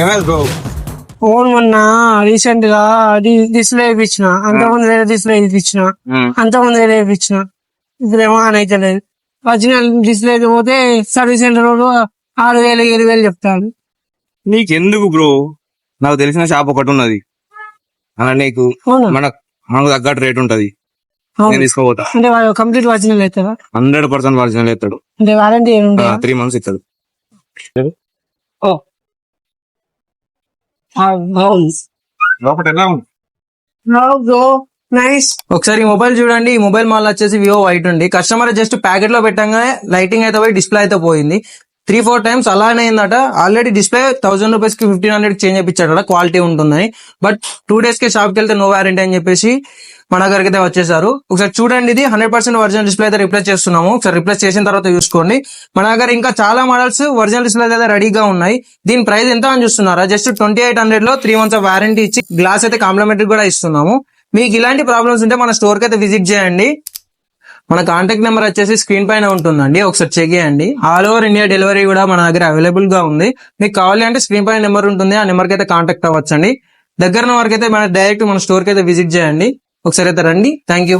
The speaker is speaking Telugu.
ఏమైంది బ్రో? ఫోన్ మొన్న రీసెంట్ గా డిస్ప్లే వేయించిన, అంతకుముందు వేరే డిస్ప్లే వేయించిన, అంతకుముందు వేరే వేయించిన. ఇప్పుడేమో అని అయితే లేదు. ఒరిజినల్ డిస్ప్లే పోతే సర్వీస్ సెంటర్ 6,000 7,000 చెప్తాను. నీకెందుకు బ్రో? నాకు తెలిసిన షాప్ ఒకటి ఉన్నది అలా, నీకు అవునా? మనకు తగ్గట్టు రేట్ ఉంటది. అవును. నేను తీసుకోపోతా. అంటే కంప్లీట్ ఒరిజినల్ అవుతారా? 100% ఒరిజినల్ ఇస్తాడు. అంటే వారంటీ ఏముంటాయి? 3 months ఇస్తాడు. నైస్. ఒకసారి మొబైల్ చూడండి. ఈ మొబైల్ మాల్ వచ్చేసి వివో వైట్ ఉంది. కస్టమర్ జస్ట్ ప్యాకెట్ లో పెట్టంగానే లైటింగ్ అయితే పోయి డిస్ప్లే అయితే పోయింది. 3-4 times అలానే అయిందట. ఆల్రెడీ డిస్ప్లే 1,000 రూపీస్ కి 1,500 చేంజ్ చేయించాడట, క్వాలిటీ ఉంటుందని. బట్ 2 days కి షాప్ కి వెళ్తే నో వారంటీ అని చెప్పేసి మన దగ్గరికి అయితే వచ్చేసారు. ఒకసారి చూడండి, ఇది 100% ఒరిజినల్ డిస్ప్లే అయితే రిప్లేస్ చేస్తున్నాము. ఒకసారి రిప్లేస్ చేసిన తర్వాత చూసుకోండి. మన దగ్గర ఇంకా చాలా మోడల్స్ ఒరిజినల్ డిస్ప్లే అయితే రెడీగా ఉన్నాయి. దీని ప్రైస్ ఎంత అని చూస్తున్నారా? జస్ట్ 2,800 లో 3 months వారంటీ ఇచ్చి గ్లాస్ అయితే కాంప్లిమెంటరీ కూడా ఇస్తున్నాము. మీకు ఇలాంటి ప్రాబ్లమ్స్ ఉంటే మన స్టోర్ కి అయితే విజిట్ చేయండి. మన కాంటాక్ట్ నెంబర్ వచ్చేసి స్క్రీన్ పైన ఉంటుందండి, ఒకసారి చెక్ చేయండి. ఆల్ ఓవర్ ఇండియా డెలివరీ కూడా మన దగ్గర అవైలబుల్ గా ఉంది. మీకు కావాలి అంటే స్క్రీన్ పైన నెంబర్ ఉంటుంది, ఆ నెంబర్ కి అయితే కాంటాక్ట్ అవ్వచ్చండి. దగ్గర వరకు అయితే మన డైరెక్ట్ మన స్టోర్ కి అయితే విజిట్ చేయండి. ఒకసారి అయితే రండి. Thank you.